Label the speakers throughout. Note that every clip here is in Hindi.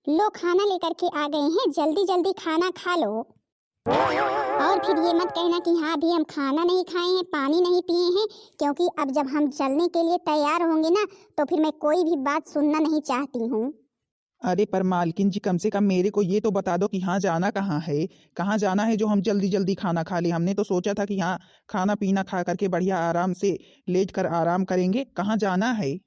Speaker 1: लो खाना लेकर के आ गए हैं, जल्दी जल्दी खाना खा लो। और फिर ये मत कहना कि हाँ अभी हम खाना नहीं खाए हैं, पानी नहीं पिए हैं, क्योंकि अब जब हम चलने के लिए तैयार होंगे ना तो फिर मैं कोई भी बात सुनना नहीं चाहती हूँ।
Speaker 2: अरे पर मालकिन जी, कम से कम मेरे को ये तो बता दो कि हाँ जाना कहाँ है। कहाँ जाना है जो हम जल्दी जल्दी खाना खा ले। हमने तो सोचा था कि हाँ खाना पीना खा करके बढ़िया आराम से लेट कर आराम करेंगे। कहाँ जाना है?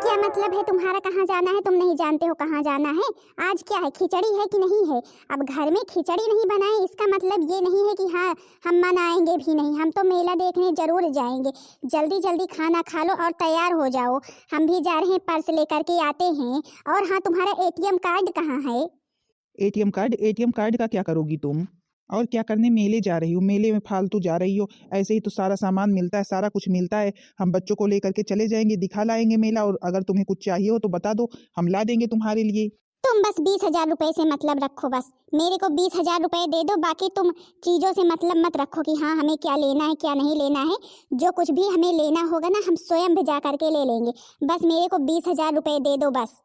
Speaker 1: क्या मतलब है तुम्हारा कहाँ जाना है? तुम नहीं जानते हो कहाँ जाना है? आज क्या है, खिचड़ी है कि नहीं है? अब घर में खिचड़ी नहीं बनाए इसका मतलब ये नहीं है कि हाँ हम मनाएंगे भी नहीं। हम तो मेला देखने जरूर जाएंगे। जल्दी जल्दी खाना खा लो और तैयार हो जाओ। हम भी जा रहे हैं, पर्स लेकर के आते हैं। और हाँ, तुम्हारा एटीएम कार्ड कहाँ है?
Speaker 2: ATM card? एटीएम कार्ड का क्या करोगी तुम? और क्या करने मेले जा रही हो? मेले में फालतू जा रही हो? ऐसे ही तो सारा सामान मिलता है, सारा कुछ मिलता है। हम बच्चों को लेकर के चले जाएंगे, दिखा लाएंगे मेला। और अगर तुम्हें कुछ चाहिए हो तो बता दो, हम ला देंगे तुम्हारे लिए।
Speaker 1: तुम बस 20,000 रुपए से मतलब रखो। बस मेरे को 20,000 रुपए दे दो। बाकी तुम चीजों से मतलब मत रखो कि हाँ हमें क्या लेना है क्या नहीं लेना है। जो कुछ भी हमें लेना होगा ना हम स्वयं भी जा करके ले लेंगे। बस मेरे को 20,000 रुपए दे दो बस।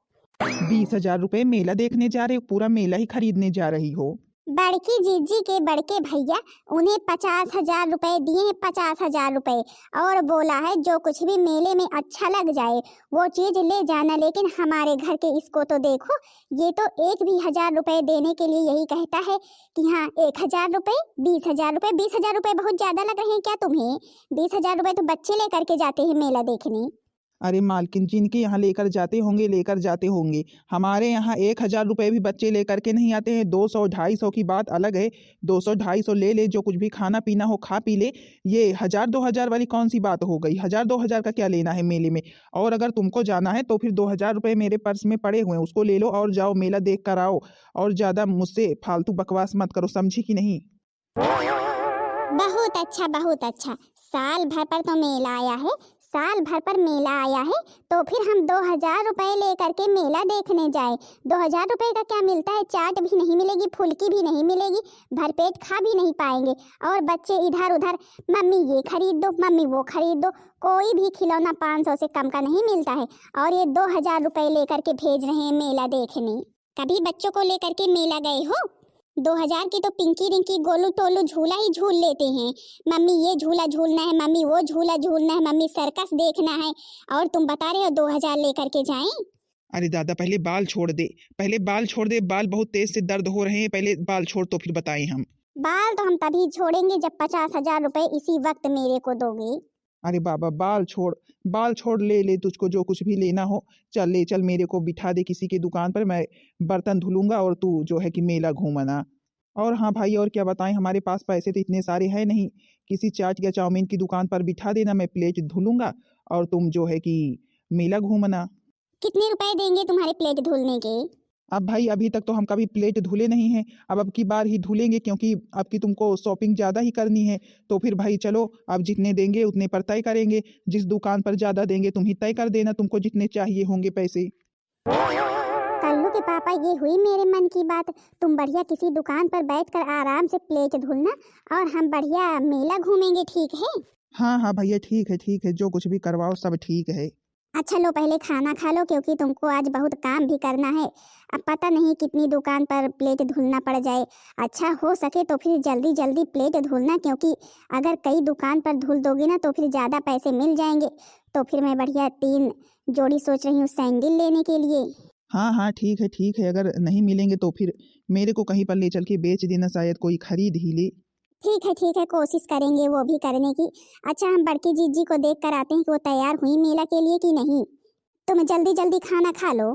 Speaker 2: 20,000 रुपए मेला देखने जा रहे हो? पूरा मेला ही खरीदने जा रही हो?
Speaker 1: बड़की जीजी के बड़के भैया, उन्हें 50,000 रुपए दिए हैं, 50,000 रुपए। और बोला है जो कुछ भी मेले में अच्छा लग जाए वो चीज ले जाना। लेकिन हमारे घर के इसको तो देखो, ये तो एक भी 1,000 रुपए देने के लिए यही कहता है कि हाँ 1,000 रुपए, 20,000 रुपए। 20,000 रुपए बहुत ज्यादा लग रहे हैं क्या तुम्हें? 20,000 रुपए तो बच्चे लेकर के जाते हैं मेला देखने।
Speaker 2: अरे मालकिन, जिनके यहाँ लेकर जाते होंगे लेकर जाते होंगे। हमारे यहाँ 1,000 रुपए भी बच्चे लेकर के नहीं आते हैं। 200 250 की बात अलग है। 200 250 ले ले, जो कुछ भी खाना पीना हो खा पी ले। ये 1,000 2,000 वाली कौन सी बात हो गई? 1,000 2,000 का क्या लेना है मेले में? और अगर तुमको जाना है तो फिर 2,000 रुपए मेरे पर्स में पड़े हुए हैं, उसको ले लो और जाओ मेला देख कर आओ। और ज्यादा मुझसे फालतू बकवास मत करो, समझी कि नहीं?
Speaker 1: बहुत अच्छा बहुत अच्छा। साल भर पर तो मेला आया है, साल भर पर मेला आया है तो फिर हम 2,000 रुपए लेकर के मेला देखने जाए। 2,000 रुपए का क्या मिलता है? चाट भी नहीं मिलेगी, फुल्की भी नहीं मिलेगी, भरपेट खा भी नहीं पाएंगे। और बच्चे इधर उधर मम्मी ये खरीद दो, मम्मी वो खरीद दो। कोई भी खिलौना 500 से कम का नहीं मिलता है। और ये 2,000 रुपए लेकर के भेज रहे हैं मेला देखने। कभी बच्चों को लेकर के मेला गए हो? 2,000 की तो पिंकी रिंकी गोलू टोलू झूला ही झूल लेते हैं। मम्मी ये झूला झूलना है, मम्मी वो झूला झूलना है, मम्मी सर्कस देखना है। और तुम बता रहे हो 2,000 लेकर के जाएं?
Speaker 2: अरे दादा, पहले बाल छोड़ दे, पहले बाल छोड़ दे। बाल बहुत तेज से दर्द हो रहे हैं, पहले बाल छोड़ तो फिर बताएं हम।
Speaker 1: बाल तो हम तभी छोड़ेंगे जब 50,000 रुपए इसी वक्त मेरे को दोगे।
Speaker 2: अरे बाबा, बाल छोड़, बाल छोड़। ले ले तुझको जो कुछ भी लेना हो। चल ले चल, मेरे को बिठा दे किसी की दुकान पर। मैं बर्तन धुलूंगा और तू जो है कि मेला घूमना। और हाँ भाई, और क्या बताएं, हमारे पास पैसे तो इतने सारे हैं नहीं। किसी चाट या चाउमीन की दुकान पर बिठा देना, मैं प्लेट धुलूंगा और तुम जो है कि मेला घूमना।
Speaker 1: कितने रुपए देंगे तुम्हारे प्लेट धुलने के?
Speaker 2: अब भाई, अभी तक तो हम कभी प्लेट धुले नहीं हैं। अब की बार ही धुलेंगे, क्योंकि अब की तुमको शॉपिंग ज़्यादा ही करनी है। तो फिर भाई चलो, अब जितने देंगे उतने पर तय करेंगे। जिस दुकान पर ज़्यादा देंगे तुम ही तय कर देना, तुमको जितने चाहिए होंगे पैसे।
Speaker 1: कल्लू के पापा, ये हुई मेरे मन की बात। तुम बढ़िया किसी दुकान पर बैठकर आराम से प्लेट धुलना और हम बढ़िया मेला घूमेंगे, ठीक है?
Speaker 2: हाँ हाँ भैया, ठीक है ठीक है, जो कुछ भी करवाओ सब ठीक है।
Speaker 1: अच्छा लो पहले खाना खा लो, क्योंकि तुमको आज बहुत काम भी करना है। अब पता नहीं कितनी दुकान पर प्लेट धुलना पड़ जाए। अच्छा हो सके तो फिर जल्दी जल्दी प्लेट धुलना, क्योंकि अगर कई दुकान पर धुल दोगी ना तो फिर ज़्यादा पैसे मिल जाएंगे। तो फिर मैं बढ़िया 3 जोड़ी सोच रही हूँ सैंडल लेने के लिए।
Speaker 2: हाँ हाँ ठीक है ठीक है, अगर नहीं मिलेंगे तो फिर मेरे को कहीं पर ले चल के बेच देना, शायद कोई खरीद ही ले।
Speaker 1: ठीक है, कोशिश करेंगे वो भी करने की। अच्छा हम बड़की जीजी को देख कर आते हैं कि वो तैयार हुई मेला के लिए कि नहीं। तुम जल्दी जल्दी खाना खा लो।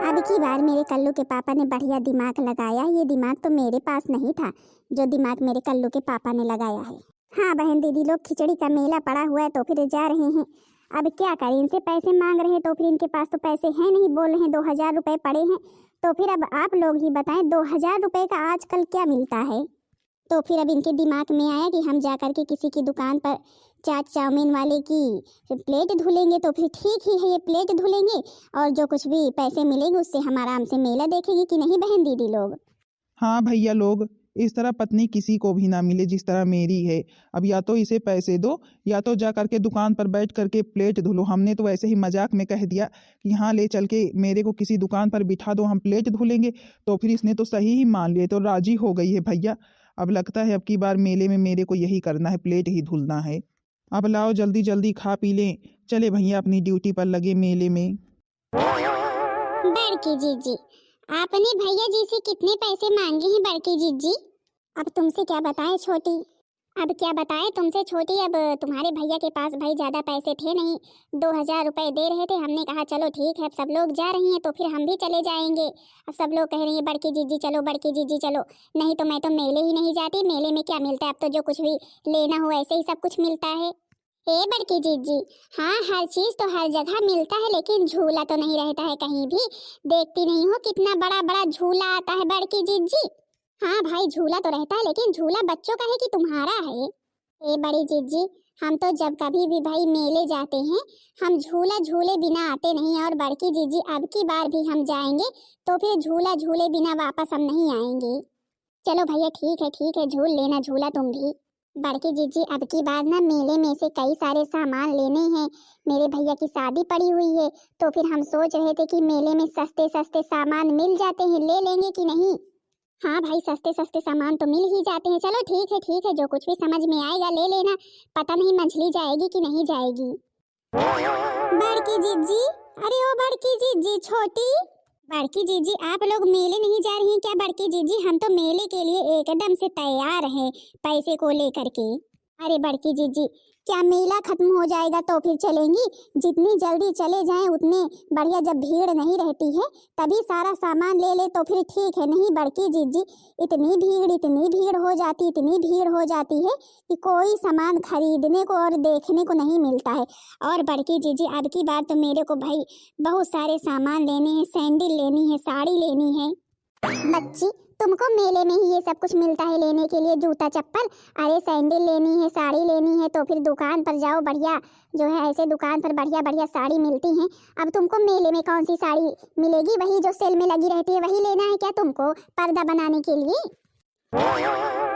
Speaker 1: अब की बार मेरे कल्लू के पापा ने बढ़िया दिमाग लगाया। ये दिमाग तो मेरे पास नहीं था, जो दिमाग मेरे कल्लू के पापा ने लगाया है। हाँ बहन दीदी लोग, खिचड़ी का मेला पड़ा हुआ है तो फिर जा रहे हैं। अब क्या करें, इनसे पैसे मांग रहे हैं तो फिर इनके पास तो पैसे हैं नहीं। बोल रहे हैं 2,000 रुपए पड़े हैं। तो फिर अब आप लोग ही बताएं 2,000 रुपए का आजकल क्या मिलता है? तो फिर अब इनके दिमाग में आया कि हम जा कर के किसी की दुकान पर चाट चाउमीन वाले की प्लेट धुलेंगे। तो फिर ठीक ही है, ये प्लेट धुलेंगे और जो कुछ भी पैसे मिलेंगे उससे हम आराम से मेला देखेंगे, कि नहीं बहन दीदी लोग?
Speaker 2: हाँ भैया लोग, इस तरह पत्नी किसी को भी ना मिले जिस तरह मेरी है। अब या तो इसे पैसे दो या तो जा करके दुकान पर बैठ करके प्लेट धुलो। हमने तो ऐसे ही मजाक में कह दिया कि यहाँ ले चल के मेरे को किसी दुकान पर बिठा दो, हम प्लेट धुलेंगे। तो फिर इसने तो सही ही मान लिए, तो राजी हो गई है भैया। अब लगता है अब की बार मेले में मेरे को यही करना है, प्लेट ही धुलना है। अब लाओ जल्दी जल्दी खा पी लें, चले भैया अपनी ड्यूटी पर लगे मेले में।
Speaker 1: बड़की जीजी, आपने भैया जी से कितने पैसे मांगे हैं बड़की जीजी? अब तुमसे क्या बताएं छोटी, अब क्या बताएं तुमसे छोटी। अब तुम्हारे भैया के पास भाई ज्यादा पैसे थे नहीं, 2000 रुपए दे रहे थे। हमने कहा चलो ठीक है, अब सब लोग जा रही हैं तो फिर हम भी चले जाएंगे। अब सब लोग कह रही हैं बड़की जीजी चलो, बड़की जीजी चलो। नहीं तो मैं तो मेले ही नहीं जाती, मेले में क्या मिलता है, अब तो जो कुछ भी लेना हो ऐसे ही सब कुछ मिलता है। ए बड़की जीजी, हाँ हर चीज तो हर जगह मिलता है, लेकिन झूला तो नहीं रहता है कहीं भी। देखती नहीं हो कितना बड़ा बड़ा झूला आता है बड़की जीजी। हाँ भाई झूला तो रहता है, लेकिन झूला बच्चों का है कि तुम्हारा है? ए बड़ी जीजी, हम तो जब कभी भी भाई मेले जाते हैं हम झूला झूले बिना आते नहीं। और बड़की जीजी अब की बार भी हम जाएंगे तो फिर झूला झूले बिना वापस हम नहीं आएंगे। चलो भैया ठीक है झूल लेना झूला तुम भी। बड़की जीजी अब की बार ना मेले में से कई सारे सामान लेने हैं। मेरे भैया की शादी पड़ी हुई है तो फिर हम सोच रहे थे कि मेले में सस्ते सस्ते सामान मिल जाते हैं, ले लेंगे कि नहीं? हाँ भाई सस्ते सस्ते सामान तो मिल ही जाते हैं। चलो ठीक है जो कुछ भी समझ में आएगा ले लेना, पता नहीं मंझली जाएगी कि नहीं जाएगी। बड़की जीजी, अरे ओ बड़की जीजी छोटी, बड़की जीजी आप लोग मेले नहीं जा रही हैं क्या? बड़की जीजी हम तो मेले के लिए एकदम से तैयार हैं पैसे को लेकर के। अरे बड़की जीजी क्या मेला खत्म हो जाएगा तो फिर चलेंगी? जितनी जल्दी चले जाएं उतने बढ़िया, जब भीड़ नहीं रहती है तभी सारा सामान ले ले तो फिर ठीक है। नहीं बड़की जीजी इतनी भीड़ हो जाती, इतनी भीड़ हो जाती है कि कोई सामान खरीदने को और देखने को नहीं मिलता है। और बड़की जीजी अब की बार तो मेरे को भाई बहुत सारे सामान लेने हैं, सैंडल लेनी है, साड़ी लेनी है। बच्ची तुमको मेले में ही ये सब कुछ मिलता है लेने के लिए, जूता चप्पल। अरे सैंडल लेनी है, साड़ी लेनी है तो फिर दुकान पर जाओ, बढ़िया जो है ऐसे दुकान पर बढ़िया बढ़िया साड़ी मिलती हैं। अब तुमको मेले में कौन सी साड़ी मिलेगी? वही जो सेल में लगी रहती है वही लेना है क्या तुमको पर्दा बनाने के लिए?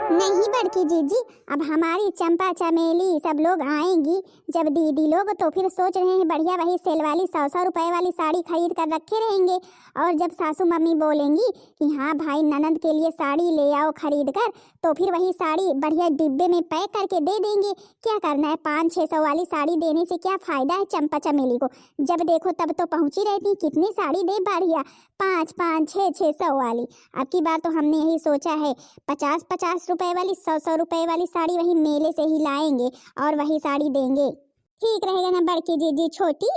Speaker 1: नहीं बड़की जीजी, अब हमारी चंपा चमेली सब लोग आएंगी जब दीदी लोग तो फिर सोच रहे हैं बढ़िया वही सेल वाली 100 रुपए वाली साड़ी खरीद कर रखे रहेंगे। और जब सासू मम्मी बोलेंगी कि हाँ भाई ननद के लिए साड़ी ले आओ खरीद कर, तो फिर वही साड़ी बढ़िया डिब्बे में पैक करके दे देंगे। क्या करना है, 500-600 वाली साड़ी देने से क्या फायदा है चंपा चमेली को? जब देखो तब तो पहुंची रहती, कितनी साड़ी दे बढ़िया 5-5, 600 वाली। अब की बार तो हमने यही सोचा है 50-50 रुपए वाली, 100 रुपए वाली साड़ी वही मेले से ही लाएंगे और वही साड़ी देंगे। ठीक रहेगा ना बड़की जीजी छोटी?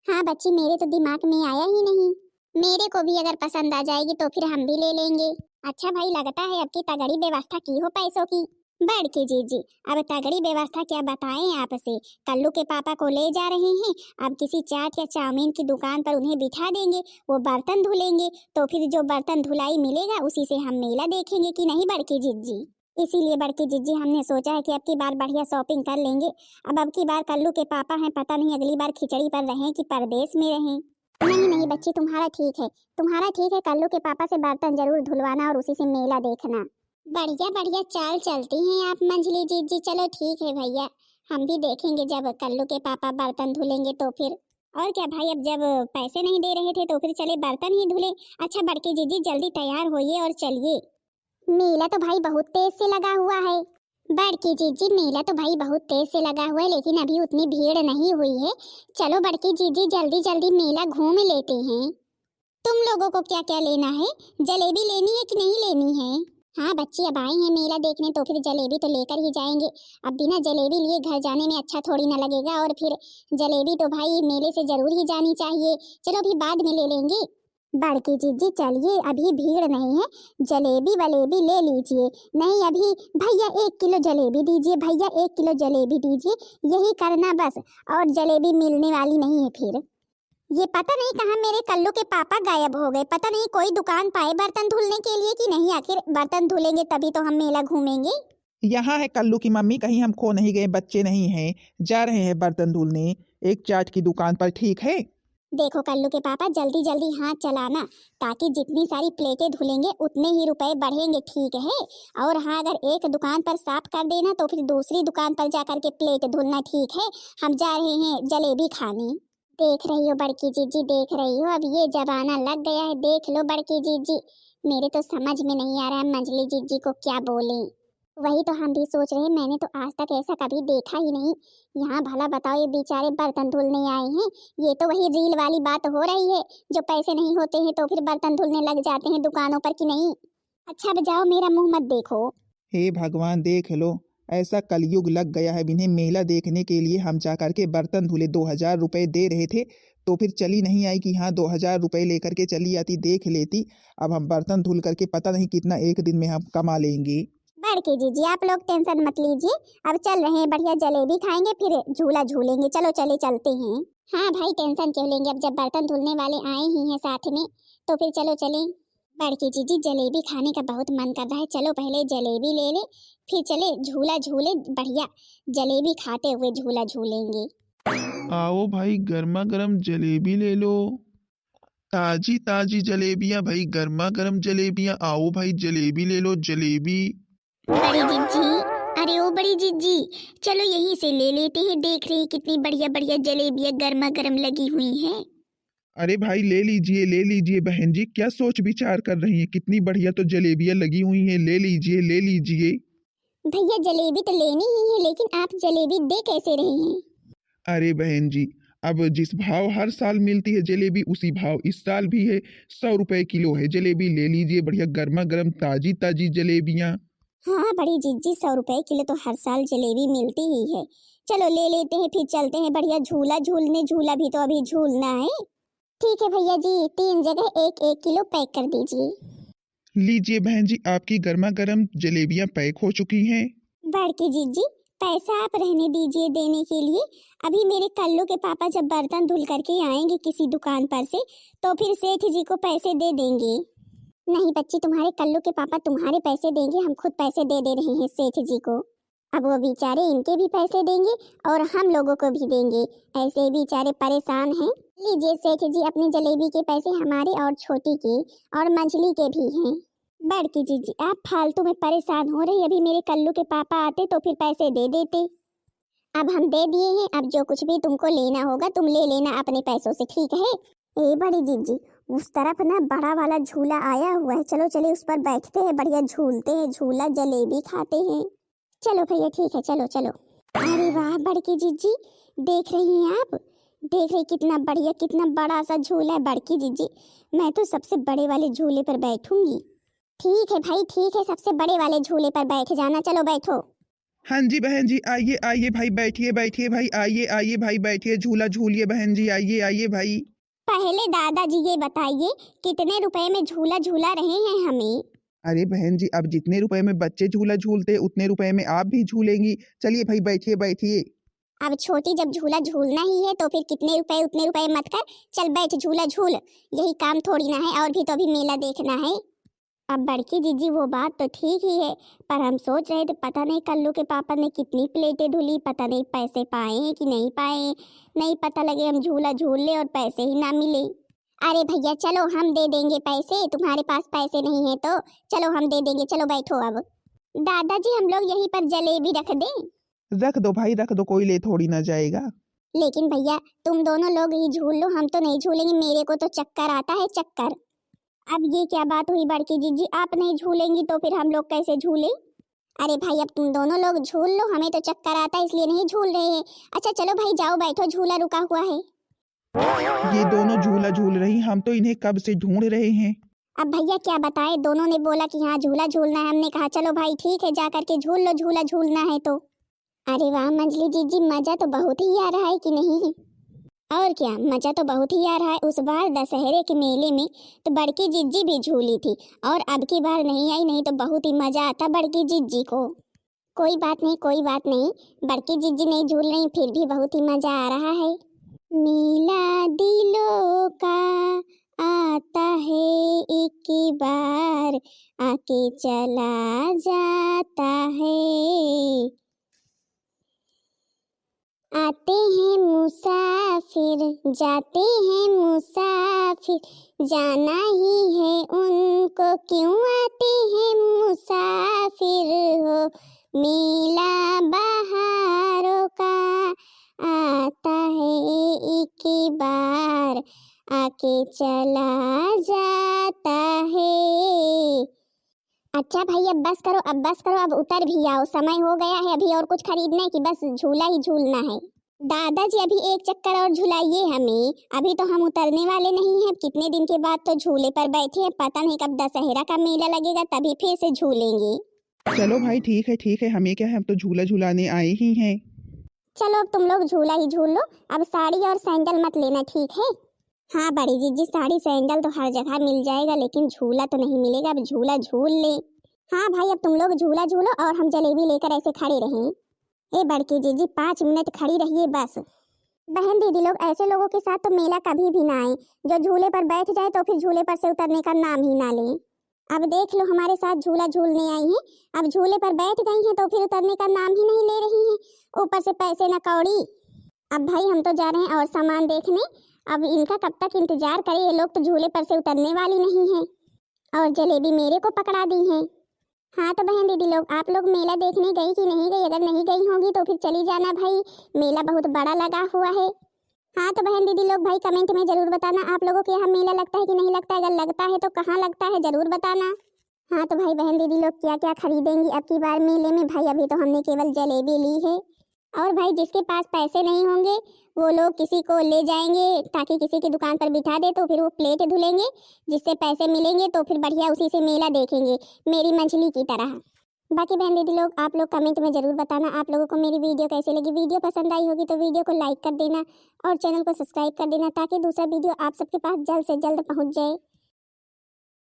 Speaker 1: हाँ बच्ची मेरे तो दिमाग में आया ही नहीं, मेरे को भी अगर पसंद आ जाएगी तो फिर हम भी ले लेंगे। अच्छा भाई लगता है अब की तगड़ी व्यवस्था की हो पैसों की। बड़की जीजी अब तगड़ी व्यवस्था क्या बताएं आपसे, कल्लू के पापा को ले जा रहे हैं। अब किसी चाट या चाउमीन की दुकान पर उन्हें बिठा देंगे, वो बर्तन धुलेंगे तो फिर जो बर्तन धुलाई मिलेगा उसी से हम मेला देखेंगे कि नहीं बड़की जीजी? इसीलिए बड़की जीजी हमने सोचा है कि अब की बार बढ़िया शॉपिंग कर लेंगे। अब की बार कल्लू के पापा हैं, पता नहीं अगली बार खिचड़ी पर रहें कि परदेश में रहें। नहीं बच्ची तुम्हारा ठीक है, कल्लू के पापा से बर्तन जरूर धुलवाना और उसी से मेला देखना। बढ़िया चाल चलती हैं आप मंझली जीजी। चलो ठीक है भैया, हम भी देखेंगे जब कल्लू के पापा बर्तन धुलेंगे तो फिर। और क्या भाई, अब जब पैसे नहीं दे रहे थे तो फिर चले बर्तन ही धुले। अच्छा बड़की जीजी जल्दी तैयार होइए और चलिए। मेला तो भाई बहुत तेज से लगा हुआ है। बड़की जीजी मेला तो भाई बहुत तेज से लगा हुआ है, लेकिन अभी उतनी भीड़ नहीं हुई है। चलो बड़की जीजी जल्दी जल्दी मेला घूम लेते हैं। तुम लोगों को क्या क्या लेना है? जलेबी लेनी है कि नहीं लेनी है? हाँ बच्ची अब आए हैं मेला देखने तो फिर जलेबी तो लेकर ही जाएंगे। अब बिना जलेबी लिए घर जाने में अच्छा थोड़ी ना लगेगा, और फिर जलेबी तो भाई मेले से जरूर ही जानी चाहिए। चलो अभी बाद में ले लेंगे। बड़की जीजी चलिए अभी भीड़ नहीं है, जलेबी वलेबी ले लीजिए। नहीं अभी भैया 1 किलो जलेबी दीजिए, भैया 1 किलो जलेबी दीजिए, यही करना बस। और जलेबी मिलने वाली नहीं है फिर। ये पता नहीं कहाँ मेरे कल्लू के पापा गायब हो गए, पता नहीं कोई दुकान पाए बर्तन धुलने के लिए कि नहीं। आखिर बर्तन धुलेंगे तभी तो हम मेला घूमेंगे।
Speaker 2: यहाँ है कल्लू की मम्मी, कहीं हम खो नहीं गए, बच्चे नहीं हैं, जा रहे हैं बर्तन धुलने एक चाट की दुकान पर, ठीक है?
Speaker 1: देखो कल्लू के पापा, जल्दी जल्दी हाथ चलाना, ताकि जितनी सारी प्लेटें धुलेंगे उतने ही रुपए बढ़ेंगे, ठीक है। और हाँ, अगर एक दुकान पर साफ कर देना तो फिर दूसरी दुकान पर जा कर के प्लेट धुलना, ठीक है। हम जा रहे हैं जलेबी खाने। देख रही हो बड़की जीजी, देख रही हो, अब ये जमाना लग गया है, देख लो बड़की जीजी। मेरे तो समझ में नहीं आ रहा है मंजली जीजी को क्या बोले। वही तो हम भी सोच रहे हैं, मैंने तो आज तक ऐसा कभी देखा ही नहीं। यहाँ भला बताओ, ये बेचारे बर्तन धुलने आए हैं। ये तो वही रील वाली बात हो रही है, जो पैसे नहीं होते हैं तो फिर बर्तन धुलने लग जाते हैं दुकानों पर, कि नहीं। अच्छा बजाओ, मेरा मुंह मत देखो।
Speaker 2: हे भगवान, देख लो, ऐसा कलयुग लग गया है। इन्हें मेला देखने के लिए हम जा करके बर्तन धुले 2,000 रुपये दे रहे थे, तो फिर चली नहीं आई कि हाँ 2,000 रुपये लेकर के चली आती, देख लेती। अब हम बर्तन धुल करके पता नहीं कितना एक दिन में हम कमा लेंगे।
Speaker 1: बड़की जीजी, आप लोग टेंशन मत लीजिए, अब चल रहे हैं, बढ़िया जलेबी खाएंगे, फिर झूला झूलेंगे। चलो चले चलते हैं। हाँ भाई, टेंशन क्यों लेंगे, अब जब बर्तन धुलने वाले आए ही हैं साथ में, तो फिर चलो चले। बड़की जीजी, जलेबी खाने का बहुत मन कर रहा है, चलो पहले जलेबी ले ले, फिर चले झूला झूले, बढ़िया जलेबी खाते हुए झूला झूलेंगे।
Speaker 3: आओ भाई, गर्मा गर्म जलेबी ले लो। ताजी ताजी जलेबियां भाई, गर्मा गर्म जलेबियां। आओ भाई, जलेबी ले लो, जलेबी।
Speaker 1: बड़ी जीजी, अरे ओ बड़ी जीजी, चलो यहीं से ले लेते हैं, देख रहे हैं कितनी बढ़िया बढ़िया जलेबियां गर्मा गर्म लगी हुई हैं।
Speaker 3: अरे भाई, ले लीजिए बहन जी, क्या सोच विचार कर रही हैं? कितनी बढ़िया तो जलेबियां लगी हुई हैं, ले लीजिए ले लीजिए।
Speaker 1: भैया जलेबी तो लेनी ही है, लेकिन आप जलेबी दे कैसे रहे हैं?
Speaker 3: अरे बहन जी, अब जिस भाव हर साल मिलती है जलेबी, उसी भाव इस साल भी है। 100 रुपए किलो है जलेबी, ले लीजिए, बढ़िया गर्मा गर्म ताजी ताजी जलेबियां।
Speaker 1: हाँ बड़ी जीजी, 100 रुपए किलो तो हर साल जलेबी मिलती ही है। चलो ले लेते हैं, फिर चलते हैं बढ़िया झूला झूलने, झूला भी तो अभी झूलना है। ठीक है भैया जी, 3 जगह 1-1 किलो पैक कर दीजिए।
Speaker 3: लीजिए बहन जी, आपकी गर्मा गर्म जलेबियां पैक हो चुकी हैं।
Speaker 1: बड़की जीजी, पैसा आप रहने दीजिए देने के लिए। अभी मेरे कल्लू के पापा जब बर्तन धुल करके आएंगे किसी दुकान पर से, तो फिर सेठ जी को पैसे दे देंगे। नहीं बच्ची, तुम्हारे कल्लू के पापा तुम्हारे पैसे देंगे, हम खुद पैसे दे रहे हैं सेठ जी को। अब वो बेचारे इनके भी पैसे देंगे और हम लोगों को भी देंगे, ऐसे ही बेचारे परेशान हैं। लीजिए सेठ जी, अपनी जलेबी के पैसे हमारे और छोटी के और मंझली के भी हैं। बड़की जीजी, आप फालतू में परेशान हो रही, अभी मेरे कल्लू के पापा आते तो फिर पैसे दे देते। अब हम दे दिए हैं, अब जो कुछ भी तुमको लेना होगा तुम ले लेना अपने पैसों से, ठीक है। ए बड़ी जीजी, उस तरफ ना बड़ा वाला झूला आया हुआ है, चलो चले उस पर बैठते हैं, बढ़िया झूलते हैं झूला, जलेबी खाते हैं। चलो भैया ठीक है, चलो चलो। अरे वाह बड़की जीजी, देख रही हैं आप, देख रही कितना बढ़िया कितना बड़ा सा झूला है। बड़की जीजी, मैं तो सबसे बड़े वाले झूले पर बैठूंगी। ठीक है भाई ठीक है, सबसे बड़े वाले झूले पर बैठ जाना, चलो बैठो।
Speaker 2: हाँ जी बहन जी, आइए आइए भाई, बैठिए बैठिए भाई, आइए आइए भाई बैठिए, झूला झूलिए बहन जी, आइए आइए भाई।
Speaker 1: पहले दादाजी ये बताइए, कितने रुपए में झूला झूला रहे हैं हमें?
Speaker 2: अरे बहन जी, अब जितने रुपए में बच्चे झूला झूलते उतने रुपए में आप भी झूलेंगी। चलिए भाई, बैठिए बैठिए।
Speaker 1: अब छोटी जब झूला झूलना ही है तो फिर कितने रुपए उतने रुपए मत कर, चल बैठ झूला झूल, यही काम थोड़ी ना है, और भी तो अभी मेला देखना है। अब बड़की जीजी वो बात तो ठीक ही है, पर हम सोच रहे थे पता नहीं कल्लू के पापा ने कितनी प्लेटें धुली, पता नहीं पैसे पाए हैं कि नहीं पाए, नहीं पता लगे हम झूला झूल ले और पैसे ही ना मिले। अरे भैया चलो हम दे देंगे पैसे, तुम्हारे पास पैसे नहीं है तो चलो हम दे देंगे, चलो बैठो। अब दादाजी हम लोग यहीं पर जलेबी रख दें?
Speaker 2: रख दो भाई रख दो, कोई ले थोड़ी ना जाएगा।
Speaker 1: लेकिन भैया तुम दोनों लोग ही झूल लो, हम तो नहीं झूलेंगे, मेरे को तो चक्कर आता है चक्कर। अब ये क्या बात हुई बड़की जीजी, आप नहीं झूलेंगी तो फिर हम लोग कैसे झूले? अरे भाई अब तुम दोनों लोग झूल लो, हमें तो चक्कर आता है इसलिए नहीं झूल रहे हैं। अच्छा चलो भाई जाओ बैठो, झूला रुका हुआ है।
Speaker 2: ये दोनों झूला झूल रही, हम तो इन्हें कब से ढूंढ रहे हैं।
Speaker 1: अब भैया क्या बताए, दोनों ने बोला कि हाँ झूला झूलना है, हमने कहा चलो भाई ठीक है, जा करके झूल लो, झूला झूलना है तो। अरे वाह मंजली जीजी, मजा तो बहुत ही आ रहा है कि नहीं? और क्या, मजा तो बहुत ही आ रहा है। उस बार दशहरे के मेले में तो बड़की जिज्जी भी झूली थी, और अब की बार नहीं आई, नहीं तो बहुत ही मजा आता बड़की जिज्जी को। कोई बात नहीं कोई बात नहीं, बड़की जिज्जी नहीं झूल रही फिर भी बहुत ही मजा आ रहा है। मेला दिलों का आता है एक बार, आके चला जाता है। आते हैं मुसाफिर जाते हैं मुसाफिर, जाना ही है उनको क्यों आते हैं मुसाफिर हो। मेला बहारों का आता है एक बार, आके चला जाता है। अच्छा भाई अब बस करो, अब बस करो, अब उतर भी आओ, समय हो गया है अभी और कुछ खरीदना है कि बस झूला ही झूलना है। दादाजी अभी एक चक्कर और झुलाइए हमें, अभी तो हम उतरने वाले नहीं हैं। कितने दिन के बाद तो झूले पर बैठे हैं, पता नहीं कब दशहरा का मेला लगेगा तभी फिर से झूलेंगे।
Speaker 2: चलो भाई ठीक है, हमें क्या है, हम तो झूला झुलाने आए ही हैं।
Speaker 1: चलो अब तुम लोग झूला ही झूल लो, अब साड़ी और सैंडल मत लेना, ठीक है। हाँ बड़ी जीजी, साड़ी सैंडल तो हर जगह मिल जाएगा लेकिन झूला तो नहीं मिलेगा, अब झूला झूल ले। हाँ भाई अब तुम लोग झूला झूलो और हम जलेबी लेकर ऐसे खड़े रहें। ए बड़की जीजी 5 मिनट खड़ी रहिए बस। बहन दीदी लोग ऐसे लोगों के साथ तो मेला कभी भी ना आए, जो झूले पर बैठ जाए तो फिर झूले पर से उतरने का नाम ही ना लें। अब देख लो हमारे साथ झूला झूलने आई हैं, अब झूले पर बैठ गई हैं तो फिर उतरने का नाम ही नहीं ले रही हैं, ऊपर से पैसे न कौड़ी। अब भाई हम तो जा रहे हैं और सामान देखने, अब इनका कब तक इंतजार करें, ये लोग तो झूले पर से उतरने वाली नहीं हैं और जलेबी मेरे को पकड़ा दी हैं। हाँ तो बहन दीदी लोग आप लोग मेला देखने गई कि नहीं गई, अगर नहीं गई होगी तो फिर चली जाना भाई, मेला बहुत बड़ा लगा हुआ है। हाँ तो बहन दीदी लोग भाई कमेंट में जरूर बताना आप लोगों के यहाँ मेला लगता है कि नहीं लगता है, अगर लगता है तो कहाँ लगता है जरूर बताना। हाँ तो भाई बहन दीदी लोग क्या क्या खरीदेंगी अब की बार मेले में, भाई अभी तो हमने केवल जलेबी ली है। और भाई जिसके पास पैसे नहीं होंगे वो लोग किसी को ले जाएंगे ताकि किसी की दुकान पर बिठा दे तो फिर वो प्लेट धुलेंगे, जिससे पैसे मिलेंगे तो फिर बढ़िया उसी से मेला देखेंगे मेरी मछली की तरह। बाकी बहन दीदी लोग आप लोग कमेंट में जरूर बताना आप लोगों को मेरी वीडियो कैसे लगी, वीडियो पसंद आई होगी तो वीडियो को लाइक कर देना और चैनल को सब्सक्राइब कर देना ताकि दूसरा वीडियो आप सबके पास जल्द से जल्द पहुंच जाए।